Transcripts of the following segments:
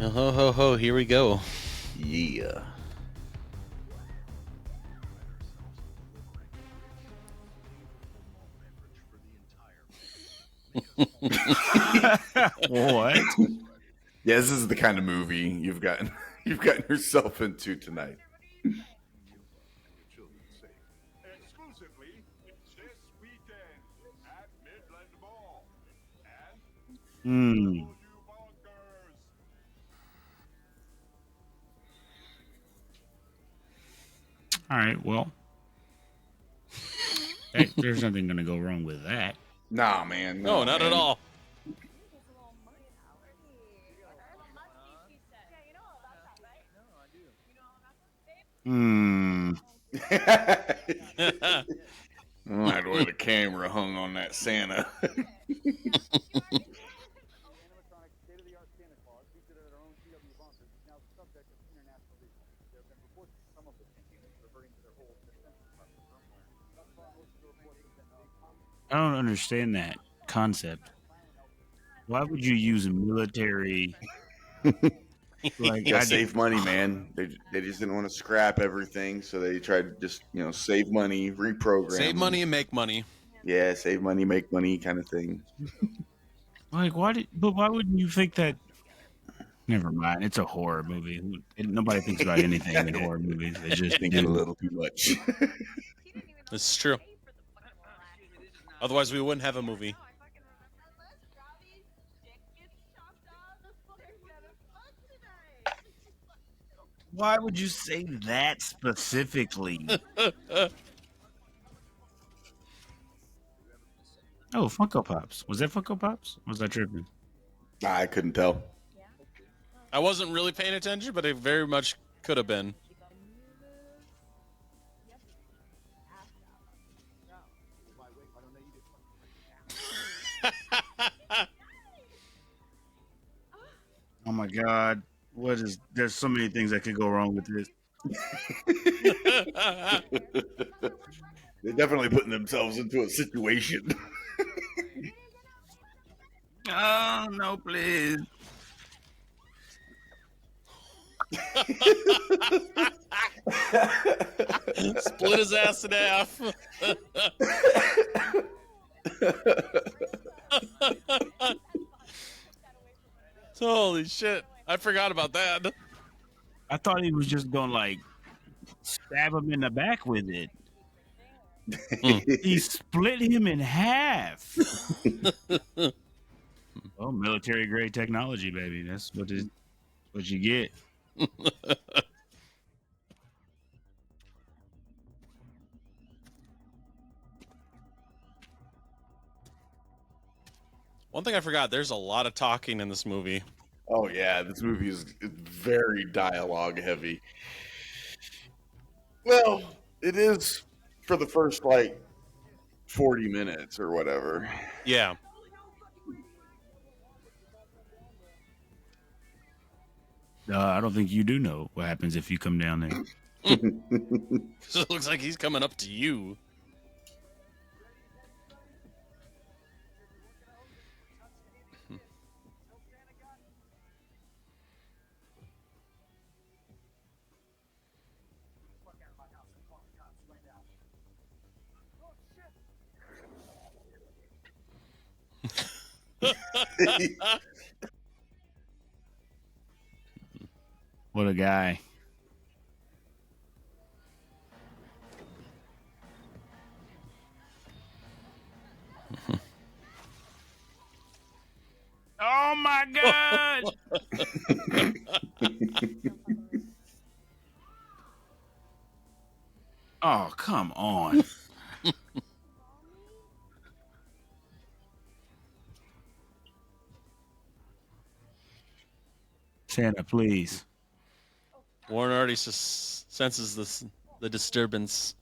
Ho ho ho! Here we go. Yeah. What? Yeah, this is the kind of movie you've gotten yourself into tonight. Exclusively this weekend at Midland Mall. And Hmm. bonkers. All right. Well, there's nothing going to go wrong with that. Nah, man. No, not man. at all. Hmm. Right where the camera hung on that Santa. I don't understand that concept. Why would you use a military? Like, Gotta save money, man. They just didn't want to scrap everything, so they tried to just save money, reprogram. Save money and make money. Yeah, save money, make money, kind of thing. like, why wouldn't you think that? Never mind. It's a horror movie. Nobody thinks about anything in horror movies. They just Thinking a do. little too much. This is true. Otherwise, we wouldn't have a movie. Why would you say that specifically? Oh, Funko Pops. Was that Funko Pops? Was I tripping? I couldn't tell. I wasn't really paying attention, but it very much could have been. Oh my God. There's so many things that could go wrong with this. They're definitely putting themselves into a situation. Oh, no, please. Split his ass in half. Holy shit. I forgot about that. I thought he was just going to, like, stab him in the back with it. He split him in half. Oh, military grade technology, baby. That's what you get. One thing I forgot, there's a lot of talking in this movie. Oh yeah, this movie is very dialogue heavy. Well, it is for the first 40 minutes or whatever. Yeah. I don't think you do know what happens if you come down there. So it looks like he's coming up to you. What a guy. Oh my God! Oh, come on. Santa, please. Warren already senses the disturbance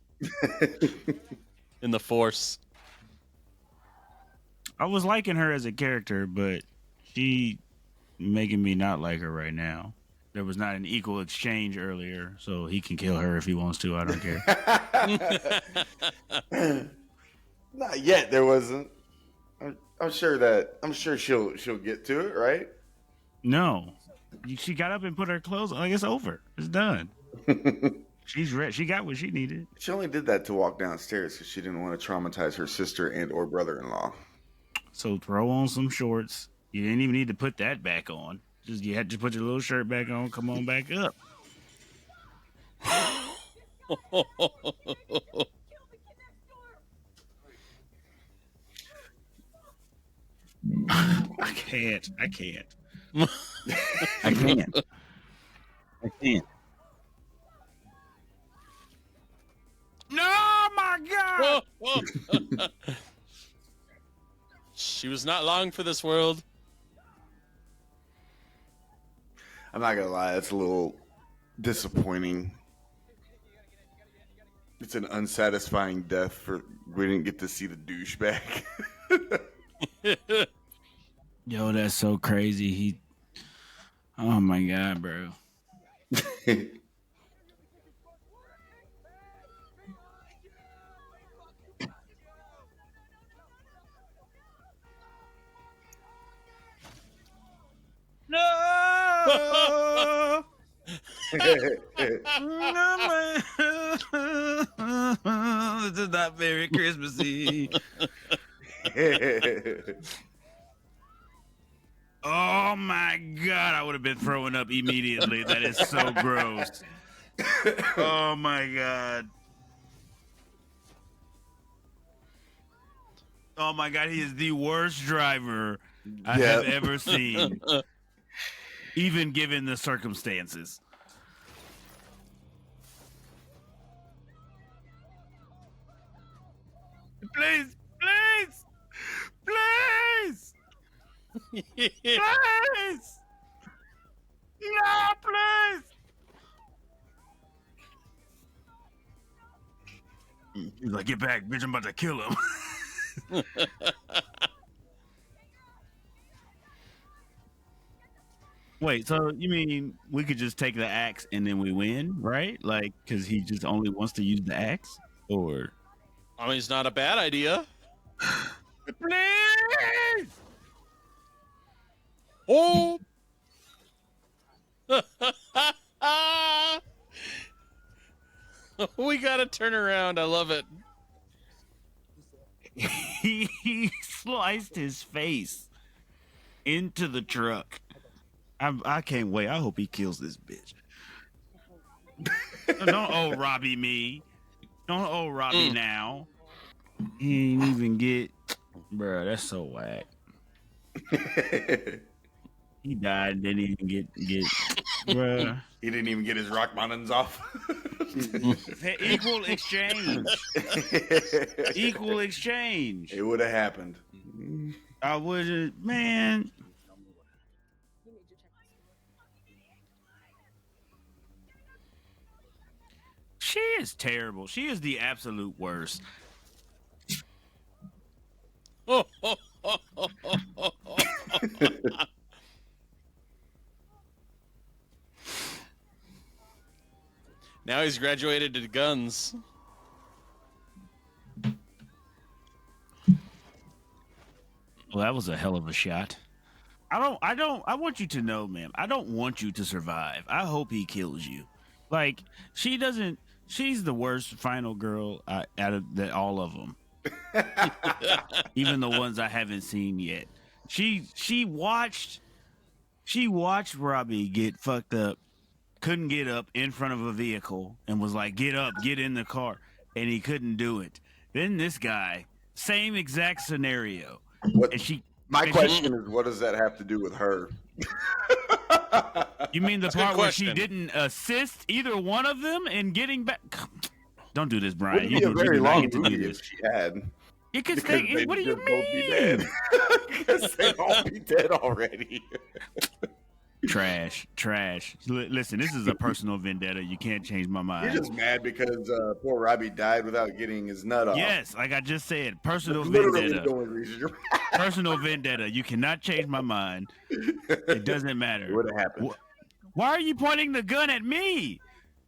in the force. I was liking her as a character, but she making me not like her right now. There was not an equal exchange earlier, so he can kill her if he wants to. I don't care. Not yet. There wasn't. I'm sure she'll get to it, right? No, She got up and put her clothes on. Like, it's over. It's done. She's ready. She got what she needed. She only did that to walk downstairs because she didn't want to traumatize her sister and or brother-in-law. So throw on some shorts. You didn't even need to put that back on. Just you had to put your little shirt back on. Come on back up. I can't. I can't. I can't. I can't. No, my God! She was not long for this world. I'm not gonna lie, it's a little disappointing. It's an unsatisfying death for we didn't get to see the douchebag. Yo, that's so crazy. Oh my God, bro. No! This is not very Christmassy. Oh my God, I would have been throwing up immediately. That is so gross. Oh my God. Oh my God, he is the worst driver I have ever seen. Even given the circumstances. Please, please, please, please, no, please. He's like, get back, bitch, I'm about to kill him. Wait, so you mean we could just take the axe and then we win, right? Like, because he just only wants to use the axe? Or. I mean, it's not a bad idea. Please! Oh! We gotta turn around. I love it. He sliced his face into the truck. I can't wait. I hope he kills this bitch. Don't owe Robbie me. Don't owe Robbie now. He ain't even get... Bruh, that's so whack. He died and didn't even get... Bruh. He didn't even get his rock bottoms off. Equal exchange. Equal exchange. It would have happened. I would have... Man... She is terrible. She is the absolute worst. Now he's graduated to guns. Well, that was a hell of a shot. I want you to know, ma'am, I don't want you to survive. I hope he kills you. Like, she's the worst final girl out of all of them. Even the ones I haven't seen yet. She watched Robbie get fucked up, couldn't get up in front of a vehicle, and was like, get up, get in the car, and he couldn't do it. Then this guy, same exact scenario. What, And my question is, what does that have to do with her? You mean the That's a good part where she question. didn't assist either one of them in getting back? Don't do this, Brian. Wouldn't be a You very do not long get to do movie this. if she had. You could Because stay. they'd What do you just both be mean? dead. Because they'd all be dead already. Trash. Listen, this is a personal vendetta. You can't change my You're mind. just mad because poor Robbie died without getting his nut off. Yes, like I just said, personal That's literally vendetta. the only reason you're Personal vendetta. You cannot change my mind. It doesn't matter. It would have happened. Why are you pointing the gun at me?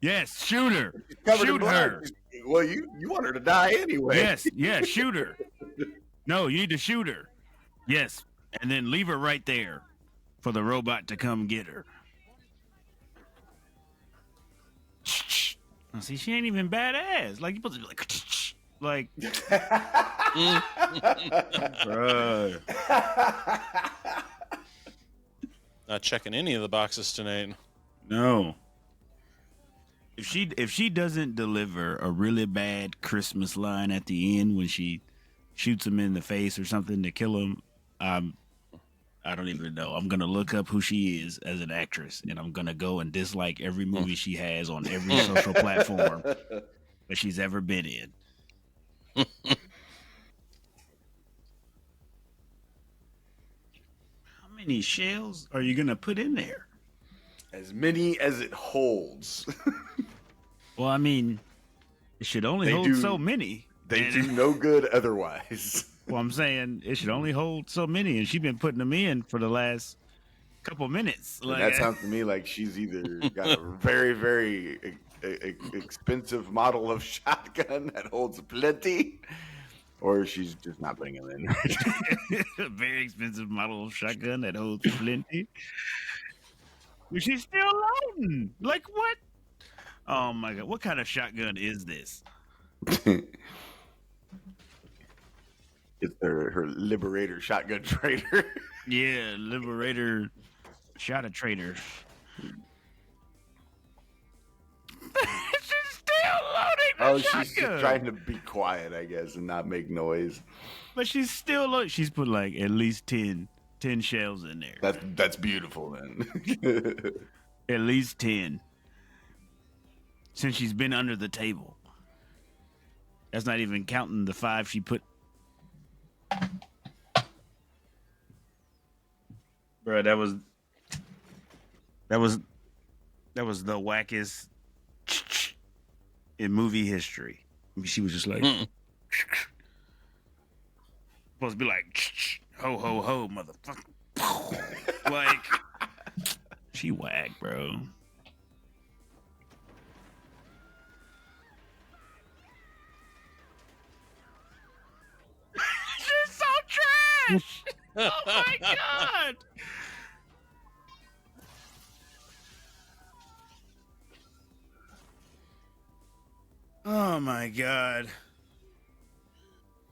Yes, shoot her. She's covered in Shoot blood. her. Well, you want her to die anyway. Yes, shoot her. No, you need to shoot her. Yes, and then leave her right there for the robot to come get her. See, she ain't even badass. Like, you supposed to be like, bruh. Not checking any of the boxes tonight. No. If she doesn't deliver a really bad Christmas line at the end when she shoots him in the face or something to kill him, I don't even know. I'm gonna look up who she is as an actress, and I'm gonna go and dislike every movie she has on every social platform that she's ever been in. How many shells are you gonna put in there? As many as it holds. Well, I mean, it should only They hold do- so many. They And- do no good otherwise. Well, I'm saying it should only hold so many, and she's been putting them in for the last couple minutes. And Like, that sounds to me like she's either got a very, very expensive model of shotgun that holds plenty, or she's just not putting them in. a very expensive model of shotgun that holds plenty. But she's still loading. Like, what? Oh my god, what kind of shotgun is this? It's her Liberator shotgun trader. Yeah, Liberator shot a traitor. She's still loading the Oh, shotgun. she's just trying to be quiet, I guess, and not make noise. But she's still loading. She's put like at least 10 shells in there. That's beautiful, then. At least 10. Since she's been under the table. That's not even counting the 5 she put. Bro, that was the wackest in movie history. I mean, she was just like supposed to be like ho ho ho motherfucker. Like she whack, bro. She's so trash. Oh my god. Oh my god.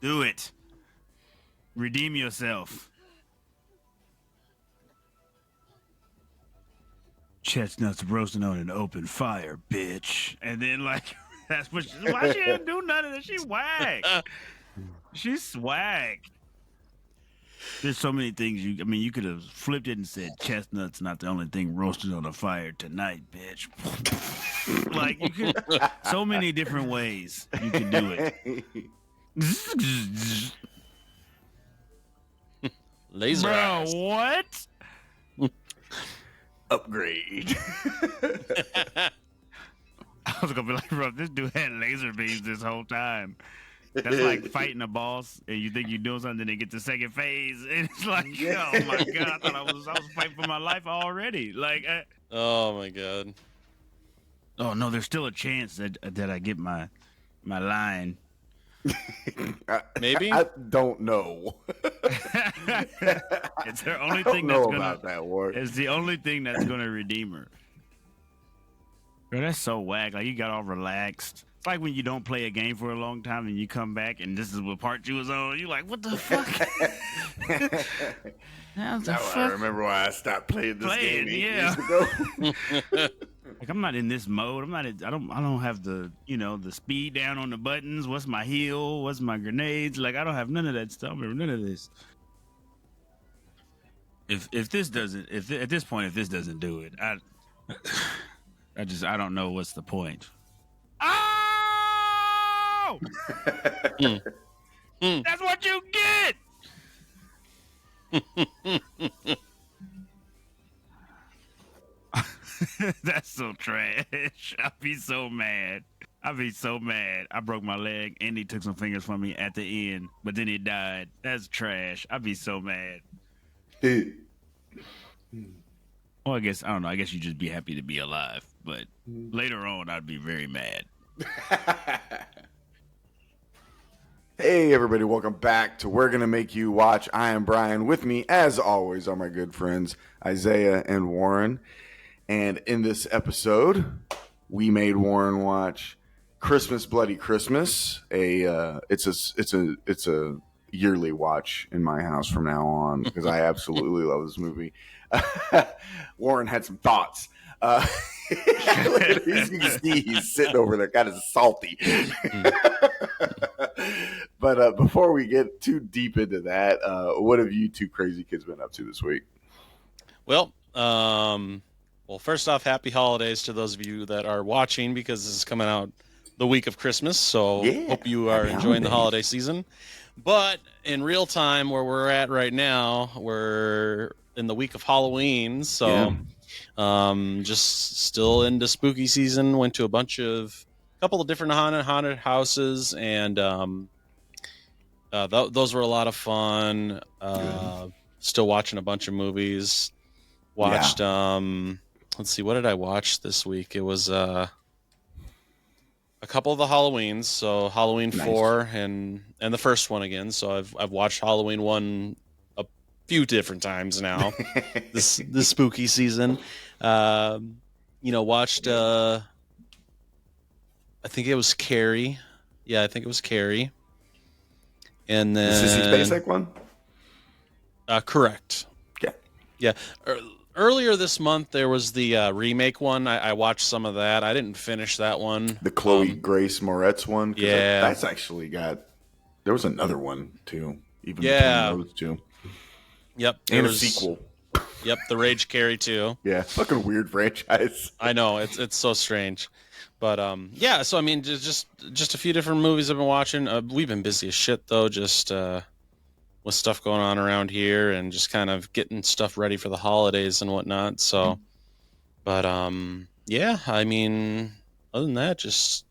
Do it. Redeem yourself. Chestnuts roasting on an open fire, bitch. And then like that's what why she didn't do none of that? She whack. She's swag. There's so many things you could have flipped it and said chestnuts not the only thing roasted on a fire tonight, bitch. Like you could so many different ways you could do it. Laser Bro, eyes. what? Upgrade. I was gonna be like, bro, this dude had laser beams this whole time. That's like fighting a boss and you think you're doing something, then they get to second phase, and it's like, oh my god, I thought I was fighting for my life already. Like, Oh my god. oh no, there's still a chance that I get my line. Maybe? I don't know. It's the only I don't thing know that's gonna. about that word. It's the only thing that's gonna redeem her. Bro, that's so whack. Like you got all relaxed. It's like when you don't play a game for a long time and you come back and this is what part you was on. You're like, what the fuck? How the Now I fuck? remember why I stopped playing this Playing, game 8 yeah. years ago. Like I'm not in this mode. I don't have the the speed down on the buttons. What's my heal? What's my grenades? Like I don't have none of that stuff. I don't remember none of this. If at this point if this doesn't do it, I don't know what's the point. Oh! That's what you get. That's so trash. I'd be so mad. I broke my leg and he took some fingers from me at the end, but then he died. That's trash. I'd be so mad. Well, I guess, I don't know. I guess you just be happy to be alive. But later on, I'd be very mad. Hey, everybody. Welcome back to We're Gonna Make You Watch. I am Brian. With me, as always, are my good friends, Isaiah and Warren. And in this episode, we made Warren watch Christmas Bloody Christmas. It's a yearly watch in my house from now on because I absolutely love this movie. Warren had some thoughts. You can see he's sitting over there, kind of salty. But before we get too deep into that, what have you two crazy kids been up to this week? Well, first off, happy holidays to those of you that are watching because this is coming out the week of Christmas. So Yeah, hope you are happy enjoying the holidays. holiday season. But in real time, where we're at right now, we're in the week of Halloween. So just still into spooky season. Went to a couple of different haunted houses, and those were a lot of fun. Still watching a bunch of movies. Watched let's see, what did I watch this week? It was a couple of the Halloweens, so Halloween Nice. 4 and the first one again. So I've watched Halloween 1 a few different times now. this spooky season. Watched I think it was Carrie. Yeah, I think it was Carrie. And The then Sissy Spacek one? correct. Okay. Yeah. Earlier this month, there was the remake one. I watched some of that. I didn't finish that one. The Chloe Grace Moretz one? 'Cause yeah. That's actually got... There was another one, too. Even Yeah. between those two. Yep. And there a sequel. Yep, the Rage Carrie too. Yeah. Fucking weird franchise. I know, it's so strange. But yeah, so I mean just a few different movies I've been watching. We've been busy as shit though, just with stuff going on around here and just kind of getting stuff ready for the holidays and whatnot. So but yeah, I mean, other than that, just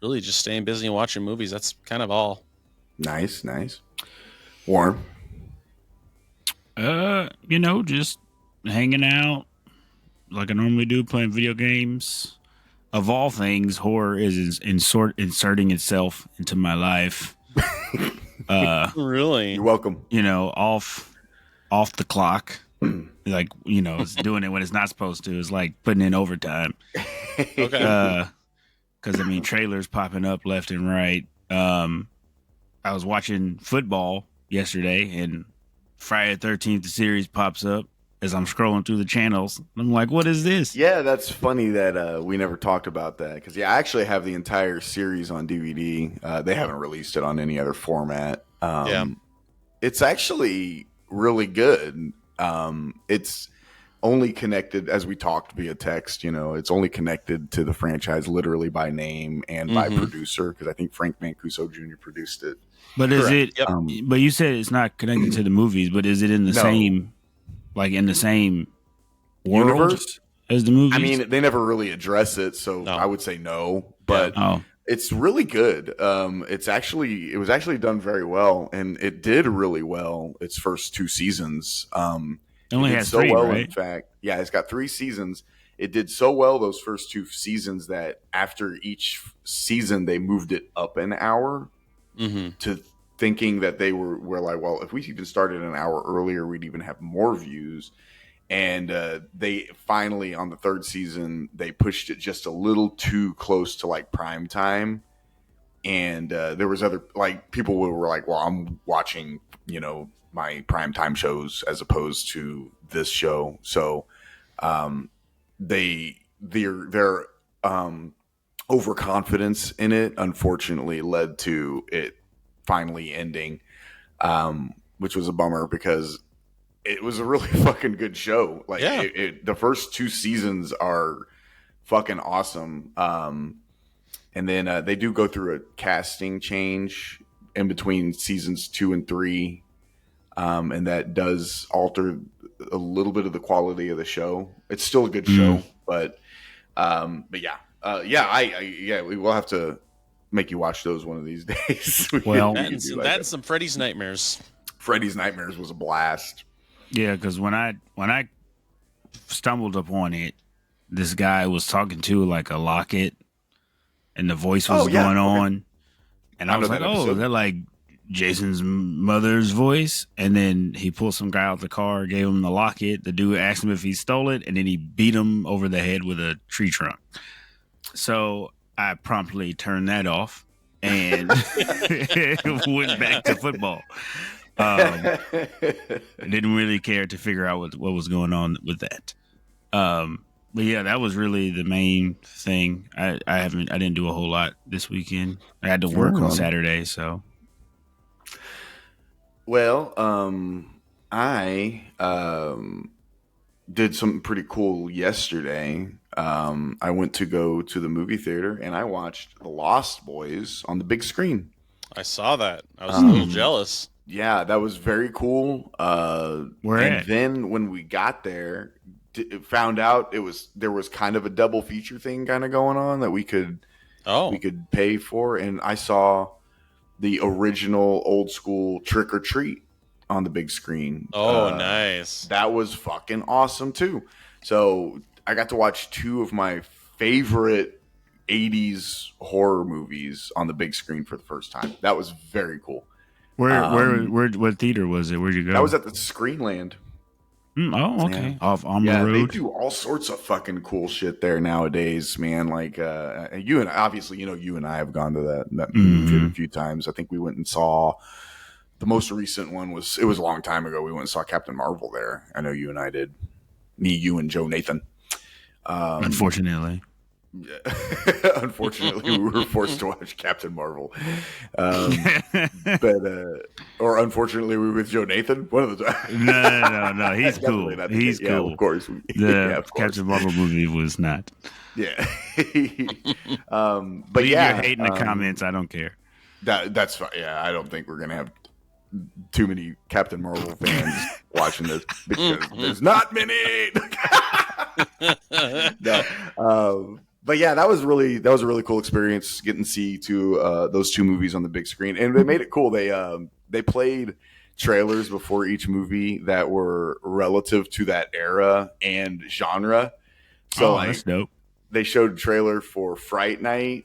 really just staying busy and watching movies. That's kind of all. Nice. Warren? Just hanging out like I normally do, playing video games. Of all things, horror is inserting itself into my life. Really? You're welcome. Off the clock. Like, it's doing it when it's not supposed to. It's like putting in overtime. Okay. Because trailers popping up left and right. I was watching football yesterday, and Friday the 13th, the series pops up as I'm scrolling through the channels. I'm like, what is this? Yeah, that's funny that we never talked about that. Because, I actually have the entire series on DVD. They haven't released it on any other format. It's actually really good. It's only connected, as we talked via text, it's only connected to the franchise literally by name and by producer, because I think Frank Mancuso Jr. produced it. But is Correct. it? Yep. But you said it's not connected to the movies. But is it in the No. same, like in the same world Universe? as the movies? I mean, they never really address it, so No. I would say no. But oh, it's really it was actually done very well, and it did really well its first 2 seasons. it only did has so 3, well, right? in fact. Yeah, it's got 3 seasons. It did so well those first 2 seasons that after each season they moved it up an hour to thinking that they were like, well, if we even started an hour earlier, we'd even have more views. And they finally, on the 3rd season, they pushed it just a little too close to like prime time. And there was other, like, people were like, well, I'm watching, my prime time shows as opposed to this show. So their overconfidence in it, unfortunately, led to it finally ending, which was a bummer because it was a really fucking good show. Like, Yeah. the first 2 seasons are fucking awesome. And then they do go through a casting change in between seasons 2 and 3. And that does alter a little bit of the quality of the show. It's still a good show, but yeah. We will have to make you watch those one of these days. Well, We can do like That's that. some Freddy's Nightmares. Freddy's Nightmares was a blast. Yeah, because when I stumbled upon it, this guy was talking to like a locket, and the voice was going on, and I was like, "Oh, is that like Jason's mother's voice?" And then he pulled some guy out the car, gave him the locket. The dude asked him if he stole it, and then he beat him over the head with a tree trunk. So I promptly turned that off and went back to football. I didn't really care to figure out what was going on with that. But yeah, that was really the main thing. I didn't do a whole lot this weekend. I had to work on Saturday, so. Well, I did something pretty cool yesterday. I went to go to the movie theater and I watched The Lost Boys on the big screen. I saw that. I was a little jealous. Yeah, that was very cool. Then when we got there, found out there was kind of a double feature thing kind of going on that we could pay for, and I saw the original old school Trick or Treat on the big screen. Oh, nice. That was fucking awesome too. So I got to watch two of my favorite 80s horror movies on the big screen for the first time. That was very cool. What theater was it? Where'd you go? That was at the Screenland. Okay. Yeah. Off on the road. They do all sorts of fucking cool shit there nowadays, man. Like you and obviously, you and I have gone to that movie a few times. I think we went and saw the most recent one was a long time ago. We went and saw Captain Marvel there. I know you and I did. Me, you, and Joe Nathan. Unfortunately. Yeah. Unfortunately, we were forced to watch Captain Marvel. Or unfortunately, we were with Joe Nathan. One of the No. He's cool. He's cool. Yeah, of course. The Captain Marvel movie was not. Yeah. But Leave your hate in the comments. I don't care. That's fine. Yeah, I don't think we're gonna have too many Captain Marvel fans watching this because there's not many. No. But yeah, that was a really cool experience getting to see those two movies on the big screen, and they made it cool. They played trailers before each movie that were relative to that era and genre. So that's dope. They showed a trailer for Fright Night,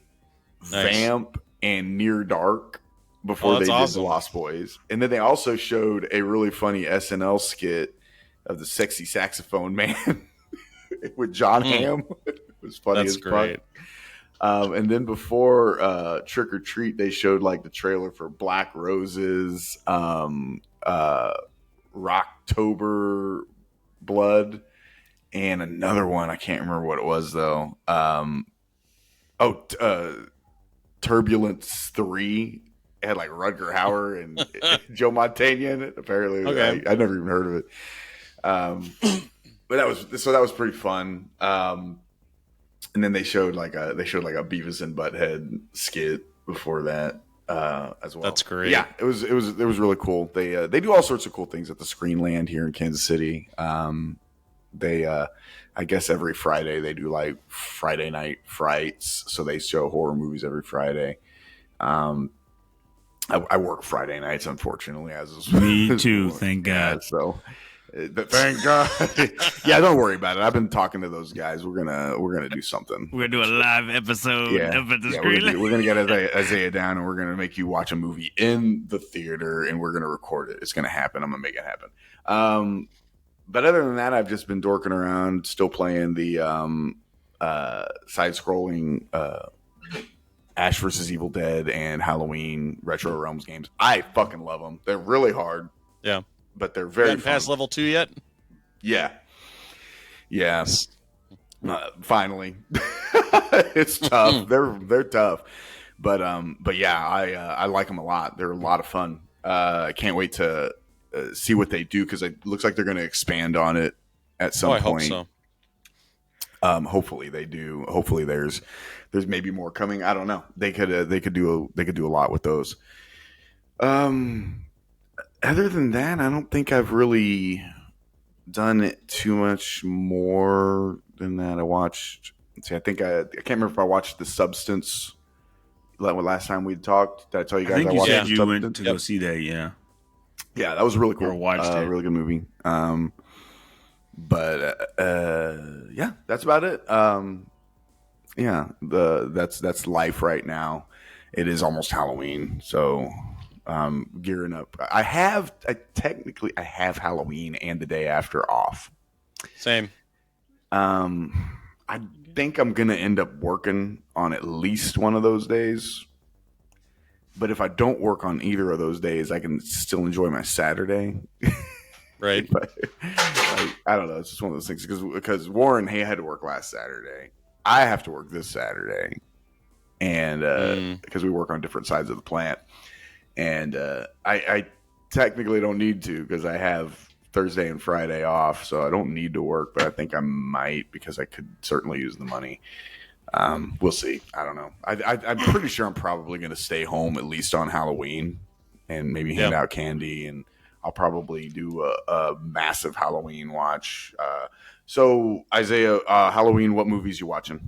Vamp, and Near Dark before they did The Lost Boys, and then they also showed a really funny SNL skit of the sexy saxophone man with John Hamm. It was funny as fuck. And then before Trick or Treat, they showed like the trailer for Black Roses, Rocktober Blood, and another one. I can't remember what it was though. Turbulence 3. It had like Rutger Hauer and Joe Mantegna in it. Apparently, okay. I never even heard of it. But that was pretty fun. And then they showed like a Beavis and Butthead skit before that as well. That's great. Yeah, it was really cool. They do all sorts of cool things at the Screenland here in Kansas City. I guess every Friday they do like Friday night frights, so they show horror movies every Friday. I work Friday nights, unfortunately. Me too. Thank God. So. Thank God. Yeah, don't worry about it. I've been talking to those guys. We're gonna do something. We're gonna do a live episode up at the screen. We're gonna get Isaiah down, and we're gonna make you watch a movie in the theater, and we're gonna record it. It's gonna happen. I'm gonna make it happen. But other than that, I've just been dorking around, still playing the side-scrolling Ash vs. Evil Dead and Halloween Retro Realms games. I fucking love them. They're really hard. Yeah. But they're very fun. Past level 2 yet? Yeah. Yes. Finally. It's tough. They're tough. But yeah, I like them a lot. They're a lot of fun. I can't wait to see what they do because it looks like they're going to expand on it at some point. I hope so. Hopefully they do. Hopefully there's maybe more coming. I don't know. They could do a lot with those. Other than that, I don't think I've really done it too much more than that. I watched. Let's see. I can't remember if I watched The Substance. Last time we talked, did I tell you guys? I think you said you went to go see that. Yeah. Yeah, that was really cool. Or watched it. Really good movie. Yeah, that's about it. Yeah, that's life right now. It is almost Halloween, so gearing up. I technically have Halloween and the day after off. Same. I think I'm going to end up working on at least one of those days. But if I don't work on either of those days, I can still enjoy my Saturday. Right. But, like, I don't know. It's just one of those things because Warren, he had to work last Saturday. I have to work this Saturday, and because we work on different sides of the plant, and I technically don't need to because I have Thursday and Friday off, so I don't need to work. But I think I might because I could certainly use the money. We'll see. I don't know. I'm pretty sure I'm probably going to stay home at least on Halloween and maybe hand out candy, and I'll probably do a massive Halloween watch. So Isaiah, Halloween, what movies you watching?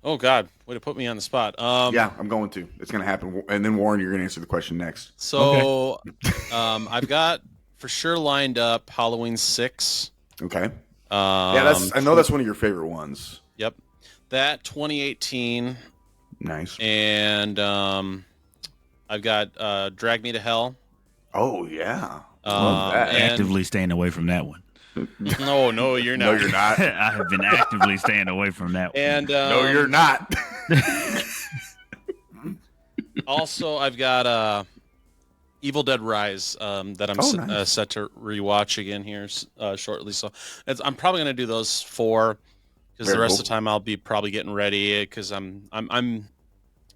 Oh God, way to put me on the spot. Yeah, I'm going to. It's going to happen. And then Warren, you're going to answer the question next. So I've got for sure lined up Halloween 6. Okay. Yeah, I know that's one of your favorite ones. Yep. That 2018. Nice. And I've got Drag Me to Hell. Oh yeah. Love that. Actively staying away from that one. No, you're not. No, you're not. I have been actively staying away from that one. And no, you're not. Also, I've got Evil Dead Rise that I'm nice. Set to rewatch again here shortly. So I'm probably going to do those 4 because the rest of the time I'll be probably getting ready because I'm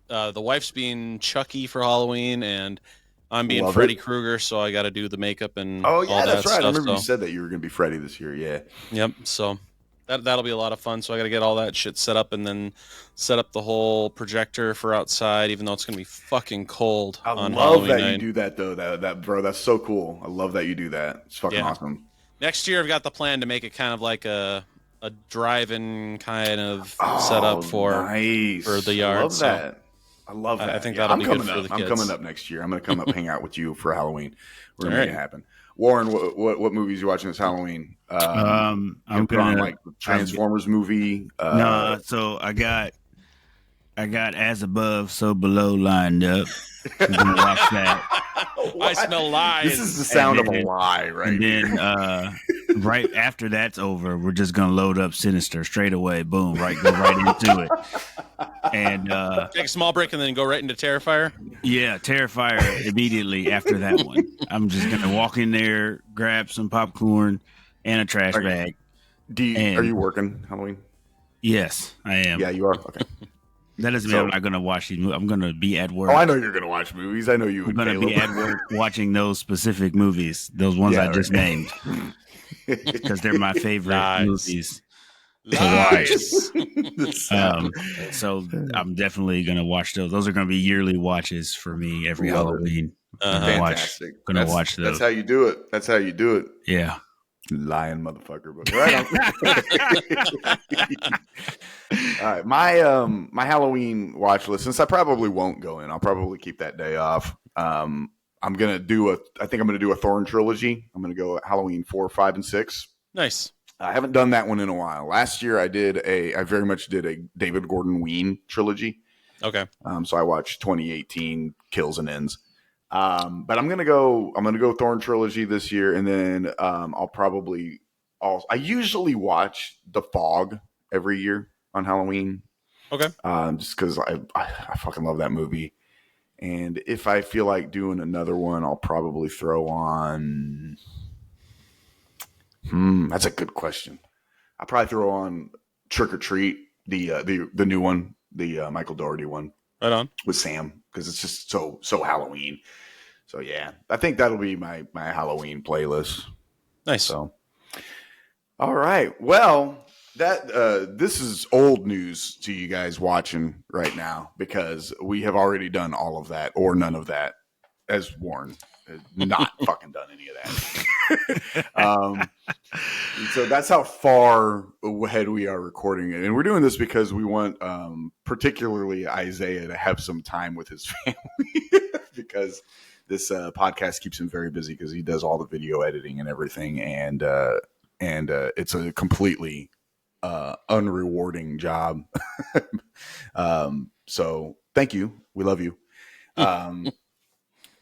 the wife's being Chucky for Halloween and I'm being Freddy Krueger, so I got to do the makeup and all that that's right. stuff, I remember you said that you were going to be Freddy this year. Yeah. Yep. So that'll be a lot of fun. So I got to get all that shit set up and then set up the whole projector for outside, even though it's going to be fucking cold. I on love Halloween that night. you do that though. That bro, that's so cool. I love that you do that. It's fucking awesome. Next year, I've got the plan to make it kind of like a drive-in kind of setup for the yard. I love that. I love that. I think that'll be good for the kids. I'm coming up next year. I'm going to come up hang out with you for Halloween. We're going to make it happen. Warren, what movies you watching this Halloween? I'm gonna like the Transformers movie. No, so I got As Above, So Below lined up. I'm gonna watch that. I smell lies. This is the sound of a lie, right? And then right after that's over, we're just gonna load up Sinister straight away. Boom, go right into it. And take a small break and then go right into Terrifier. Yeah, Terrifier immediately after that one. I'm just gonna walk in there, grab some popcorn and a trash bag. Are you working Halloween? Yes, I am. Yeah, you are. Okay. That doesn't mean I'm not going to watch these movies. I'm going to be at work. Oh, I know you're going to watch movies. I know you. I'm going to be at work watching those specific movies, those ones I just named, because they're my favorite movies to watch. So I'm definitely going to watch those. Those are going to be yearly watches for me every Halloween. Fantastic. Going to watch those. That's how you do it. That's how you do it. Yeah. Lying motherfucker, but right. All right, my Halloween watch list. Since I probably won't go in, I'll probably keep that day off. I think I'm gonna do a Thorn trilogy. I'm gonna go Halloween 4, 5, and 6. Nice. I haven't done that one in a while. Last year I very much did a David Gordon Ween trilogy. Okay. So I watched 2018 Kills and Ends. But I'm gonna go Thorn trilogy this year, and then I usually watch The Fog every year on Halloween. Okay. Just because I fucking love that movie, and if I feel like doing another one, I'll probably throw on. That's a good question. I'll probably throw on Trick or Treat, the new one, the Michael Dougherty one. Right on. With Sam, because it's just so Halloween. So yeah, I think that'll be my Halloween playlist. Nice. So, all right. Well, this is old news to you guys watching right now because we have already done all of that or none of that, as Warren has not fucking done any of that. So that's how far ahead we are recording it, and we're doing this because we want particularly Isaiah to have some time with his family because this podcast keeps him very busy because he does all the video editing and everything, and it's a completely unrewarding job. So thank you, we love you.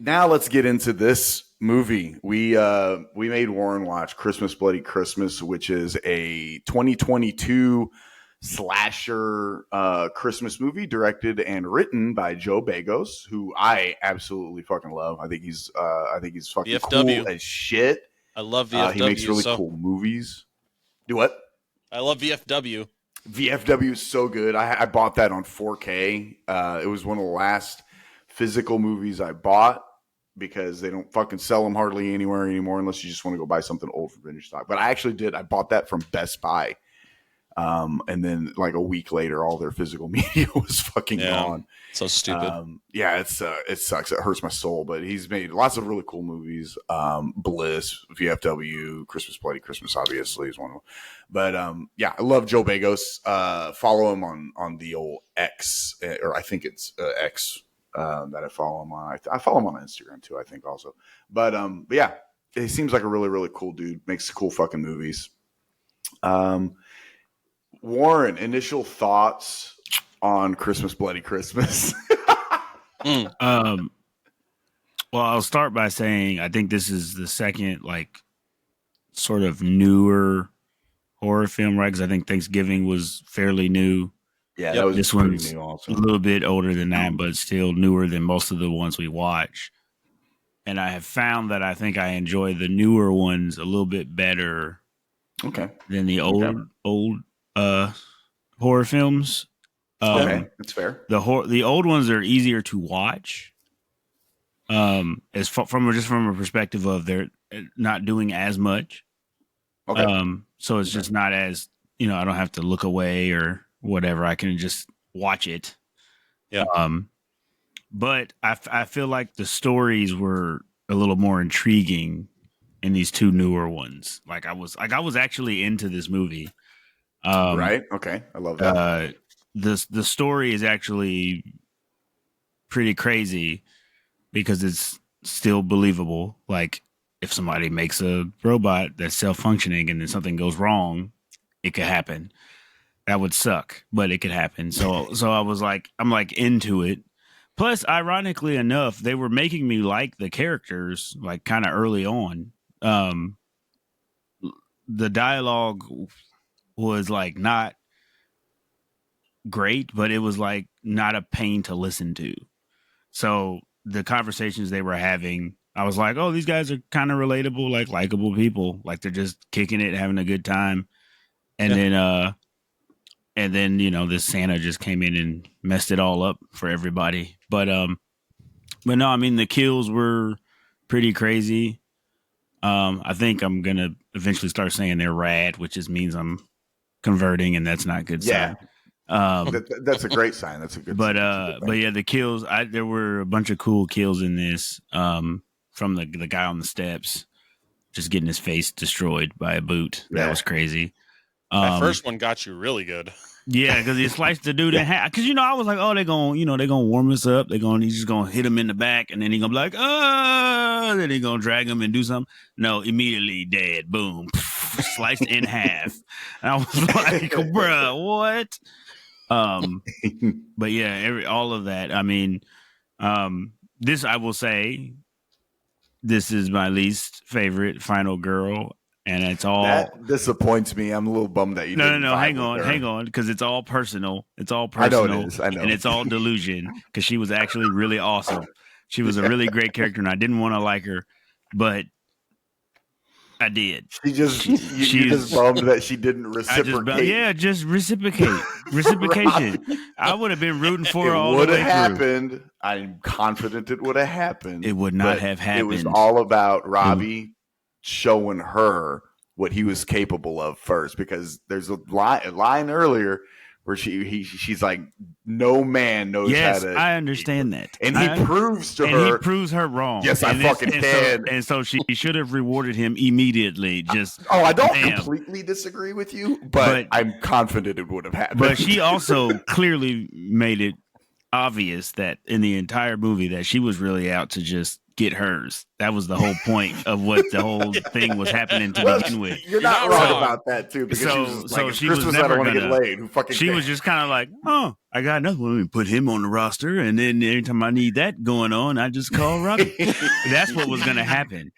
Now let's get into this movie. We made Warren watch Christmas Bloody Christmas, which is a 2022 slasher Christmas movie directed and written by Joe Bagos, who I absolutely fucking love. I think he's fucking VFW. cool as shit. I love VFW. He makes really cool movies. Do what? I love VFW. VFW is so good. I bought that on 4K. It was one of the last physical movies I bought because they don't fucking sell them hardly anywhere anymore unless you just want to go buy something old from vintage stock. But I actually did. I bought that from Best Buy. And then like a week later, all their physical media was fucking gone. So stupid. It sucks. It hurts my soul, but he's made lots of really cool movies. Bliss, VFW, Christmas Bloody Christmas, obviously is one of them. But I love Joe Bagos. Follow him on the old X, or I think it's X that I follow him on. I follow him on Instagram too, I think also. But yeah, he seems like a really, really cool dude. Makes cool fucking movies. Warren, initial thoughts on Christmas Bloody Christmas? Well, I'll start by saying I think this is the second like sort of newer horror film, right? Because I think Thanksgiving was fairly new. Yeah, that was this pretty one's new also. a little bit older than that, but still newer than most of the ones we watch. And I have found that I think I enjoy the newer ones a little bit better than the old horror films. Okay, that's fair. The old ones are easier to watch. From a perspective of they're not doing as much. Okay. So it's just not as, I don't have to look away or whatever. I can just watch it. Yeah. But I feel like the stories were a little more intriguing in these two newer ones. I was actually into this movie. Right. Okay. I love that. The story is actually pretty crazy because it's still believable. Like if somebody makes a robot that's self-functioning and then something goes wrong, it could happen. That would suck, but it could happen. So I was like, I'm like into it. Plus, ironically enough, they were making me like the characters like kind of early on. The dialogue was like not great, but it was like not a pain to listen to. So the conversations they were having, I was like, oh, these guys are kind of relatable, like likable people. Like they're just kicking it, having a good time. And then, this Santa just came in and messed it all up for everybody. But no, I mean, the kills were pretty crazy. I think I'm going to eventually start saying they're rad, which just means I'm converting, and that's not a good sign. That's a great sign. That's a good sign. But yeah, the kills, there were a bunch of cool kills in this, from the guy on the steps just getting his face destroyed by a boot. That was crazy. That first one got you really good. Yeah, because he sliced the dude in half. Because I was like, oh, they're gonna warm us up. He's just gonna hit him in the back, and then he's gonna be like, oh, then he's gonna drag him and do something. No, immediately dead. Boom, sliced in half. And I was like, bruh, what? But yeah, all of that. I mean, this I will say, this is my least favorite Final Girl. And it's all that disappoints me. I'm a little bummed that you. No. Hang on, because it's all personal. It's all personal. I know it is. I know, and it's all delusion. Because she was actually really awesome. She was a really great character, and I didn't want to like her, but I did. She's just bummed that she didn't reciprocate. Just reciprocate. Reciprocation. I would have been rooting for her all the way through. It would have happened. I'm confident it would have happened. It would not have happened. It was all about Robbie showing her what he was capable of first, because there's a line earlier where she's like, no man knows how to. I understand that, and he proves to her, and he proves her wrong. Yes, I fucking can. So she should have rewarded him immediately. I don't completely disagree with you, but I'm confident it would have happened. But she also clearly made it obvious that in the entire movie that she was really out to just get hers. That was the whole point of what the whole thing was happening to begin with. You're not wrong about that too, because she was never going to get laid. Who fucking? She was just kind of like, oh, I got another one. Let me put him on the roster, and then every time I need that going on, I just call Robbie. That's what was going to happen.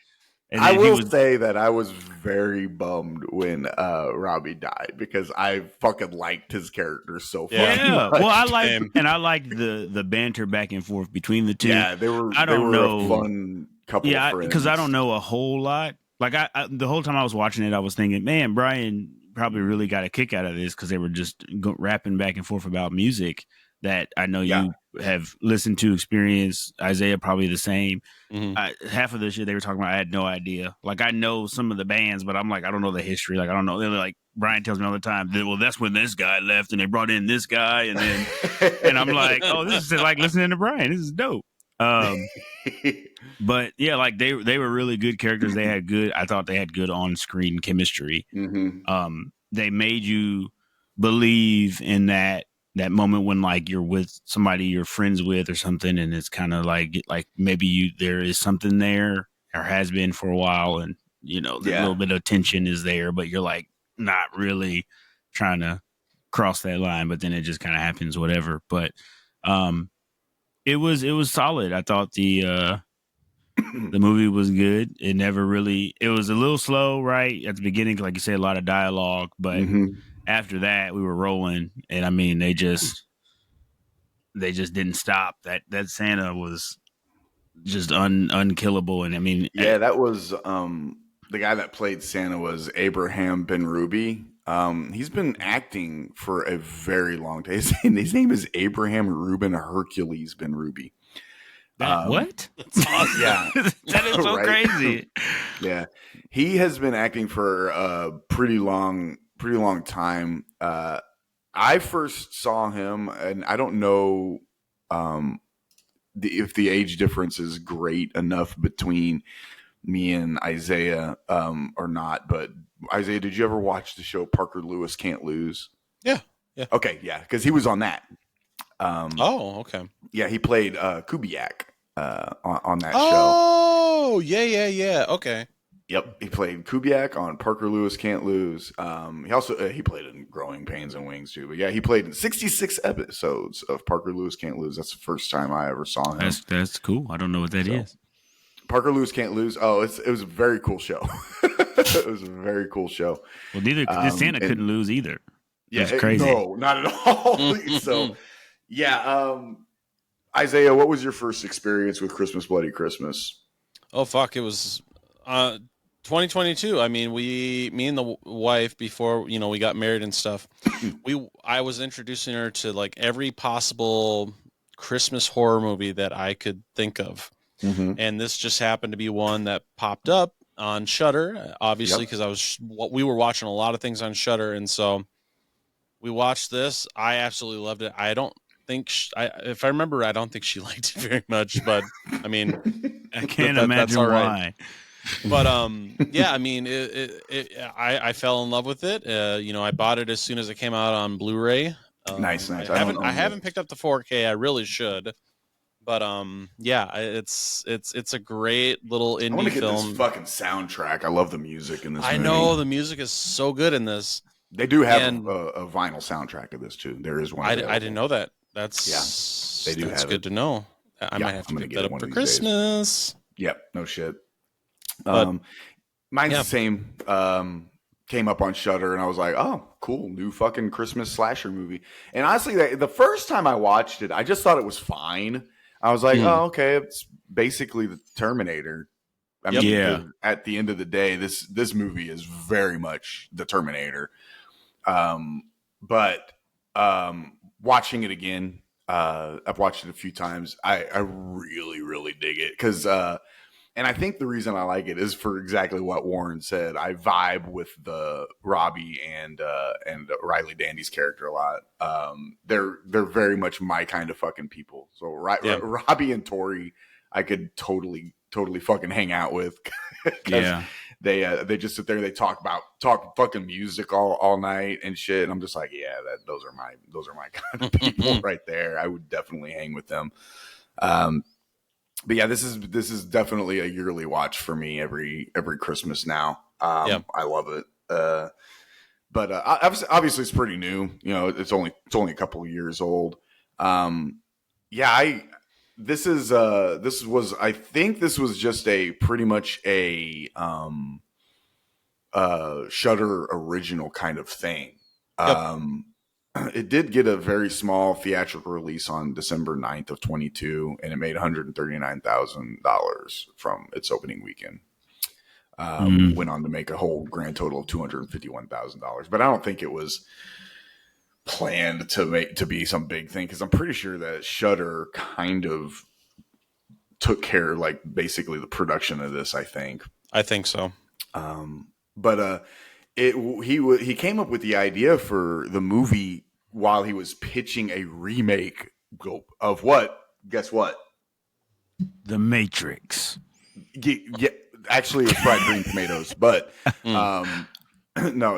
And I then he will was, say that I was very bummed when Robbie died because I fucking liked his character so fucking yeah. much. Well, I liked Same. and I liked the banter back and forth between the two. Yeah, they were I don't a know. fun couple of friends. Because I don't know a whole lot. Like I the whole time I was watching it, I was thinking, man, Brian probably really got a kick out of this because they were just rapping back and forth about music that I know Yeah. you have listened to, experienced. Isaiah probably the same. Mhm. Half of the shit they were talking about, I had no idea. Like I know some of the bands, but I'm like, I don't know the history. Like I don't know. They're like Brian tells me all the time. Well, that's when this guy left, and they brought in this guy, and then and I'm like, oh, this is like listening to Brian. This is dope. But yeah, like they were really good characters. They had good. I thought they had good on screen chemistry. They made you believe in that moment when like you're with somebody you're friends with or something, and it's kind of like maybe there is something there or has been for a while, and the little bit of tension is there, but you're like not really trying to cross that line, but then it just kind of happens, whatever. But it was solid. I thought the movie was good. It was a little slow right at the beginning, like you said, a lot of dialogue, but after that we were rolling, and I mean they just didn't stop. That Santa was just unkillable, and I mean, that was the guy that played Santa was Abraham Ben Ruby. He's been acting for a very long time. His name is Abraham Ruben Hercules Ben Ruby. What? That's awesome. Yeah, that is so crazy. Yeah, he has been acting for a pretty long time. I first saw him, and I don't know if the age difference is great enough between me and Isaiah or not. But Isaiah, did you ever watch the show Parker Lewis Can't Lose? Yeah. Okay, yeah, because he was on that. Oh, okay. Yeah, he played Kubiak on that show. Oh, yeah. Okay. Yep, he played Kubiak on Parker Lewis Can't Lose. He also he played in Growing Pains and Wings too. But yeah, he played in 66 episodes of Parker Lewis Can't Lose. That's the first time I ever saw him. That's cool. I don't know what that is. Parker Lewis Can't Lose. Oh, it was a very cool show. It was a very cool show. Well, neither Santa couldn't lose either. Yeah, it's crazy. No, not at all. So, yeah. Isaiah, what was your first experience with Christmas Bloody Christmas? Oh fuck! It was 2022. I mean, me and the wife, before we got married and stuff, I was introducing her to like every possible Christmas horror movie that I could think of, and this just happened to be one that popped up on Shudder, obviously, because we were watching a lot of things on Shudder, and so we watched this. I absolutely loved it. I don't think if I remember, I don't think she liked it very much, but I mean, I can't imagine why. But yeah, I mean, I fell in love with it. I bought it as soon as it came out on Blu-ray. Nice. I haven't picked up the 4K. I really should. But yeah, it's a great little indie I want to get film. this fucking soundtrack. I love the music in this movie. I know the music is so good in this. They do have a vinyl soundtrack of this too. There is one. I didn't know that. That's they do. That's have good to know. I might have to pick that up for Christmas. Yep, no shit. But, mine's the same. Came up on Shudder, and I was like, "Oh, cool, new fucking Christmas slasher movie." And honestly, the first time I watched it, I just thought it was fine. I was like, "Oh, okay, it's basically the Terminator." I mean, at the end of the day, this movie is very much the Terminator. But watching it again, I've watched it a few times. I really, really dig it because, and I think the reason I like it is for exactly what Warren said. I vibe with the Robbie and Riley Dandy's character a lot. They're very much my kind of fucking people. So Robbie and Tori, I could totally fucking hang out with. Yeah. They just sit there and they talk fucking music all night and shit. And I'm just like, yeah, those are my kind of people right there. I would definitely hang with them. But yeah, this is definitely a yearly watch for me every Christmas now. I love it. But obviously it's pretty new. It's only a couple of years old. this was I think this was just a pretty much a Shudder original kind of thing. Yep. It did get a very small theatrical release on December 9th of 22, and it made $139,000 from its opening weekend. Went on to make a whole grand total of $251,000. But I don't think it was planned to be some big thing, because I'm pretty sure that Shudder kind of took care of, like, basically the production of this, I think. I think so. But he came up with the idea for the movie while he was pitching a remake of what? Guess what? The Matrix. Yeah, actually, it was fried green tomatoes. But no,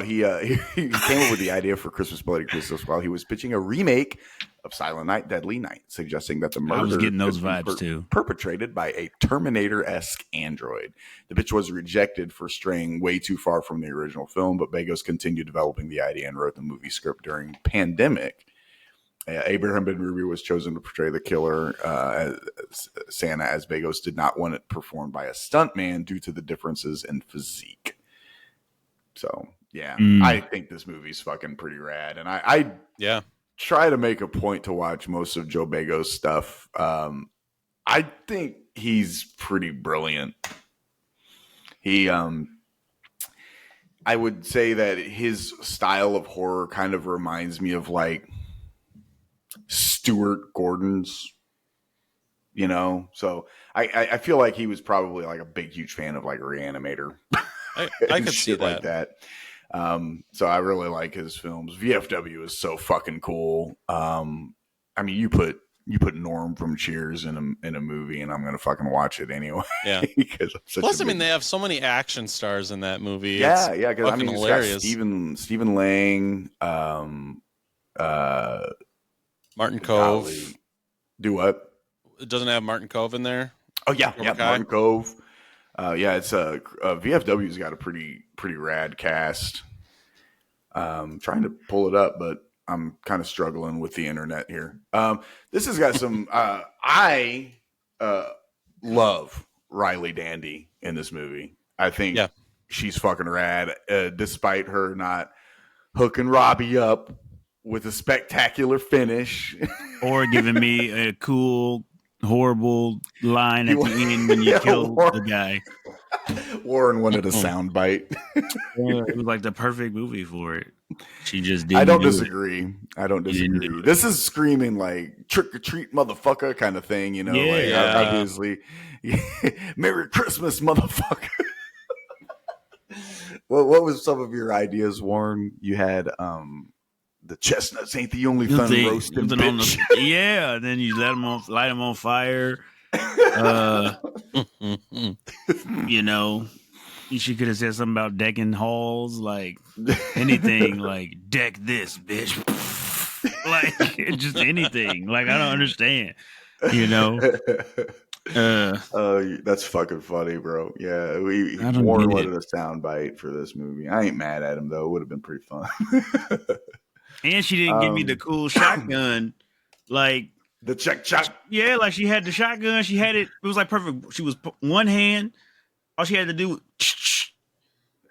he came up with the idea for Christmas Bloody Christmas while he was pitching a remake of Silent Night, Deadly Night, suggesting that the murder I was getting those could be vibes too. perpetrated by a Terminator-esque android. The pitch was rejected for straying way too far from the original film, but Begos continued developing the idea and wrote the movie script during pandemic. Abraham Ben-Ruby was chosen to portray the killer as Santa, as Begos did not want it performed by a stuntman due to the differences in physique. So, yeah, I think this movie's fucking pretty rad. And I try to make a point to watch most of Joe Begos' stuff. I think he's pretty brilliant. I would say that his style of horror kind of reminds me of, like, Stuart Gordon's, you know? So I feel like he was probably, like, a big, huge fan of, like, Reanimator. I could see that. Like that. So I really like his films. VFW is so fucking cool. I mean, you put Norm from Cheers in a movie, and I'm gonna fucking watch it anyway. Yeah. Because plus, I mean, they have so many action stars in that movie. Yeah, yeah. Because I mean, hilarious. It's got Stephen Lang, Martin Cove. Golly. Do what? It doesn't have Martin Cove in there. Oh yeah, Martin Cove. Yeah, it's VFW's got a pretty rad cast. Trying to pull it up, but I'm kind of struggling with the internet here. This has got some. I love Riley Dandy in this movie. I think she's fucking rad, despite her not hooking Robbie up with a spectacular finish, or giving me a cool, horrible line at the end when you kill the guy. Warren wanted a soundbite. It was like the perfect movie for it. She just didn't. I don't disagree. This is screaming like trick or treat, motherfucker, kind of thing. You know, obviously, Merry Christmas, motherfucker. What was some of your ideas, Warren? You had the chestnuts ain't the only fun roasting, bitch. Then you light them on fire. You know, she could have said something about decking halls, like anything, like deck this, bitch. Like just anything. Like I don't understand. You know. That's fucking funny, bro. Yeah, Warren wanted a soundbite for this movie. I ain't mad at him though. It would have been pretty fun. And she didn't give me the cool shotgun, like the check. Yeah, like she had the shotgun. She had it. It was like perfect. She was one hand. All she had to do,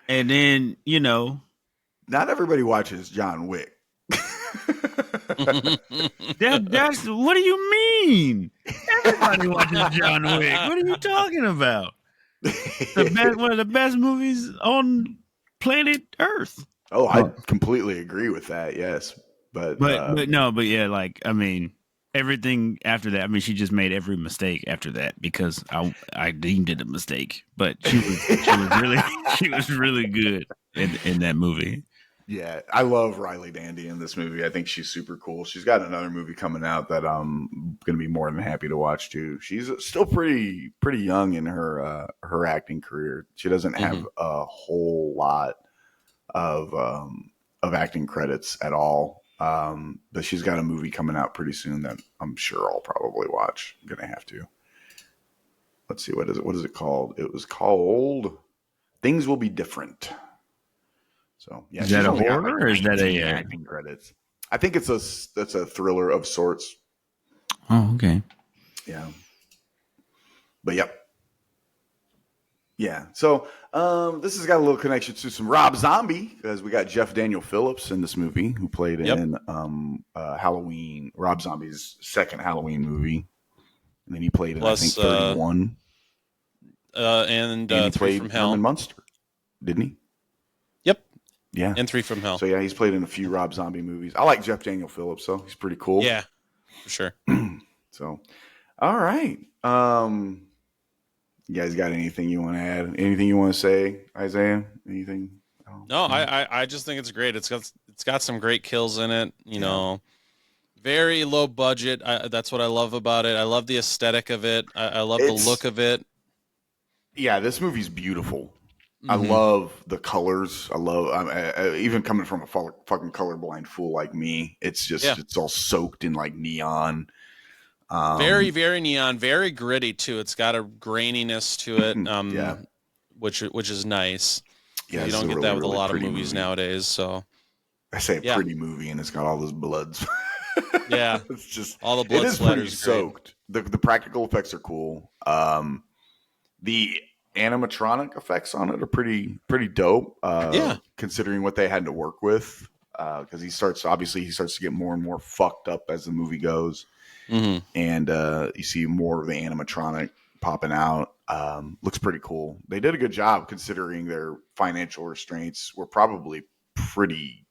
and then not everybody watches John Wick. That's what do you mean? Everybody watches John Wick. What are you talking about? One of the best movies on planet Earth. Oh, I completely agree with that. Yes, but yeah, like I mean, everything after that. I mean, she just made every mistake after that because I deemed it a mistake. But she was really good in that movie. Yeah, I love Riley Dandy in this movie. I think she's super cool. She's got another movie coming out that I'm going to be more than happy to watch too. She's still pretty young in her acting career. She doesn't have a whole lot of acting credits at all. But she's got a movie coming out pretty soon that I'm sure I'll probably watch. I'm going to have to. Let's see, what is it? What is it called? It was called Things Will Be Different. So yeah, is that a horror or is that a acting credits? I think it's a thriller of sorts. Oh, okay. Yeah. But yep. Yeah. So this has got a little connection to some Rob Zombie because we got Jeff Daniel Phillips in this movie who played in Halloween, Rob Zombie's second Halloween movie. And then he played in, I think, 31. And he Three played from Hell. Herman Munster, didn't he? Yep. Yeah. And Three from Hell. So, yeah, he's played in a few Rob Zombie movies. I like Jeff Daniel Phillips, though. He's pretty cool. Yeah, for sure. So, all right. You guys got anything you want to add? Anything you want to say, Isaiah? Anything? No, I just think it's great. It's got some great kills in it. You know, very low budget. That's what I love about it. I love the aesthetic of it. I love the look of it. Yeah, this movie's beautiful. I love the colors. I love even coming from a fucking colorblind fool like me. It's just it's all soaked in like neon. Very, very neon, very gritty too. It's got a graininess to it, which is nice. Yeah, you don't get that with a lot of movies nowadays. So I say a pretty movie, and it's got all those bloods. Yeah, it's just all the blood it is splatters. Pretty soaked. The practical effects are cool. The animatronic effects on it are pretty dope. Considering what they had to work with, because he starts to get more and more fucked up as the movie goes. Mm-hmm. And you see more of the animatronic popping out. Looks pretty cool. They did a good job considering their financial restraints were probably pretty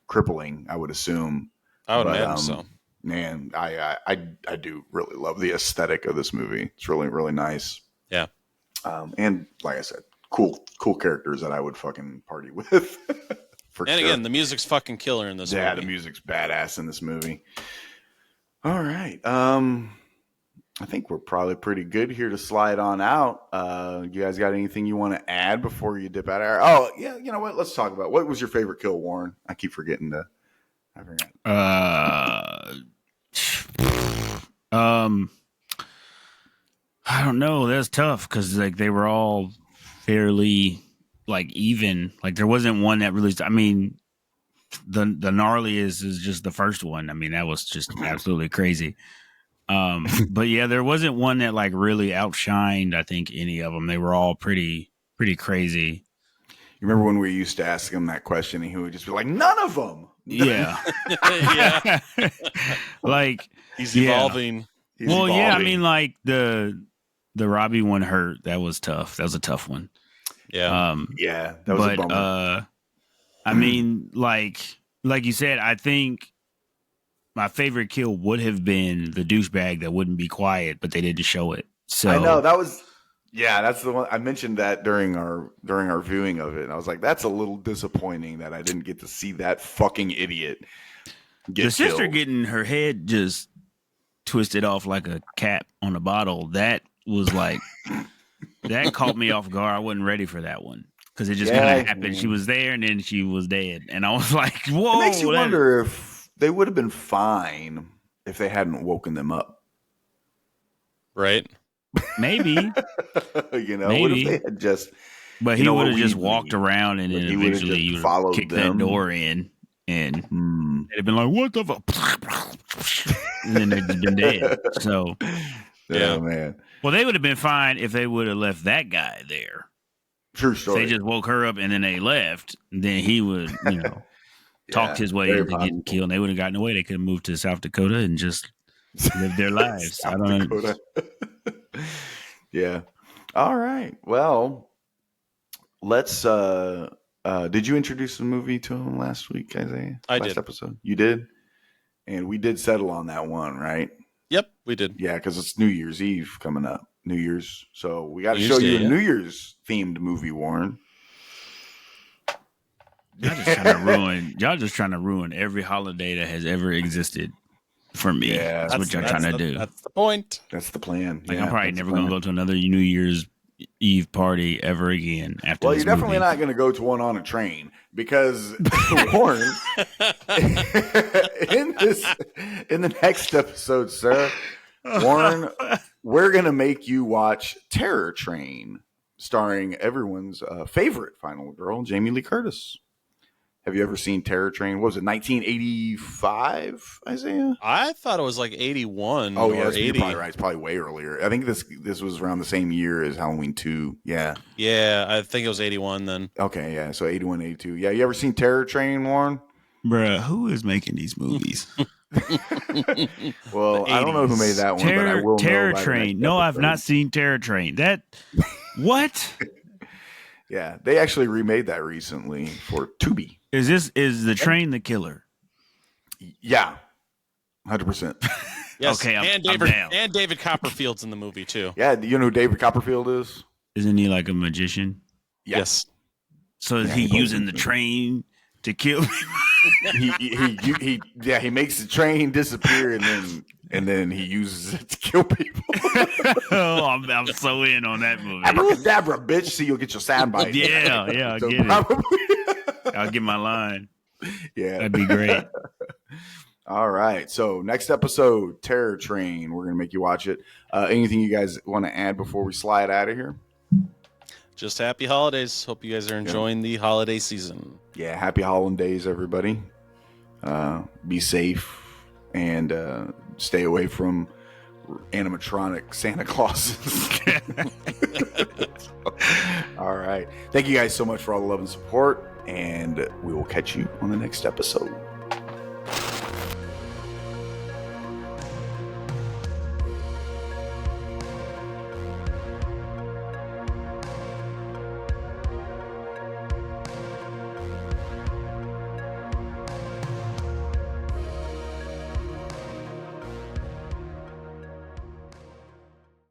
crippling, I would assume. I would imagine so. Man, I do really love the aesthetic of this movie. It's really, really nice. Yeah. And like I said, cool characters that I would fucking party with. Again, the music's fucking killer in this movie. Yeah, the music's badass in this movie. All right. I think we're probably pretty good here to slide on out. You guys got anything you want to add before you dip out of here? Oh, yeah. You know what? Let's talk about what was your favorite kill, Warren? I keep forgetting to. I forgot. I don't know. That's tough because like they were all fairly like even. Like there wasn't one that really. I mean, the gnarliest is just the first one. I mean, that was just absolutely crazy. But yeah, there wasn't one that like really outshined, I think, any of them. They were all pretty crazy. You remember when we used to ask him that question and he would just be like, none of them. Yeah. Yeah. Like he's evolving. He's well, evolving. yeah, I mean like the Robbie one hurt. That was tough. That was a tough one. Yeah. Yeah, that was a bummer. I mean, like you said, I think my favorite kill would have been the douchebag that wouldn't be quiet, but they didn't show it. So I know that was, that's the one I mentioned that during our viewing of it. And I was like, that's a little disappointing that I didn't get to see that fucking idiot get the sister killed. getting her head just twisted off like a cap on a bottle. That was like, that caught me off guard. I wasn't ready for that one. Because it just kind of happened. She was there and then she was dead. And I was like, whoa. It makes you wonder if they would have been fine if they hadn't woken them up. Right. Maybe. You know, Maybe. what if they had just. But he would have just walked around and then he eventually you would kick that door in and they'd have been like, what the fuck? And then they'd been dead. So. Yeah, man. Well, they would have been fine if they would have left that guy there. True story. If they just woke her up and then they left, then he would, talked his way into getting killed. And they would have gotten away. They could have moved to South Dakota and just lived their lives. I don't know. Yeah. All right. Well, let's. Did you introduce the movie to him last week, Isaiah? I last did. Episode. You did, and we did settle on that one, right? Yep, we did. Yeah, because it's New Year's Eve coming up. New Year's, so we got to New show Year's you Day, a New Year's themed movie, Warren. Y'all just trying to ruin every holiday that has ever existed for me. Yeah, that's what y'all trying to do. That's the point. That's the plan. Like I'm probably never gonna go to another New Year's Eve party ever again after. Well, this you're definitely movie. not going to go to one on a train because Warren in the next episode, sir, Warren, we're going to make you watch Terror Train, starring everyone's favorite final girl, Jamie Lee Curtis. Have you ever seen Terror Train? What was it, 1985, Isaiah? I thought it was like 81 Oh, or yeah, you're 80. probably right. It's probably way earlier. I think this was around the same year as Halloween 2. Yeah. Yeah, I think it was 81 then. Okay, yeah. So 81, 82. Yeah, you ever seen Terror Train, Warren? Bruh, who is making these movies? Well, The I don't know who 80s. made that one, but I will Terror know by the Train. next No, I've episode. not seen Terror Train. That what Yeah, they actually remade that recently for Tubi. is this? Is the train the killer? Yeah, 100%. Yes, Okay, I'm David down. and David Copperfield's in the movie too. Yeah, do you know who David Copperfield is? Isn't he like a magician? Yeah. Yes. So is Yeah, he he using was. the train to kill people? he makes the train disappear and then he uses it to kill people. Oh, I'm so in on that movie. Abracadabra, bitch. See, you'll get your soundbite. Yeah, I So get it. probably, I'll get my line. yeah. That'd be great. All right. So next episode, Terror Train. We're gonna make you watch it. Anything you guys want to add before we slide out of here? Just happy holidays. Hope you guys are enjoying the holiday season. Yeah. Happy holidays, everybody. Be safe and stay away from animatronic Santa Clauses. All right. Thank you guys so much for all the love and support, and we will catch you on the next episode.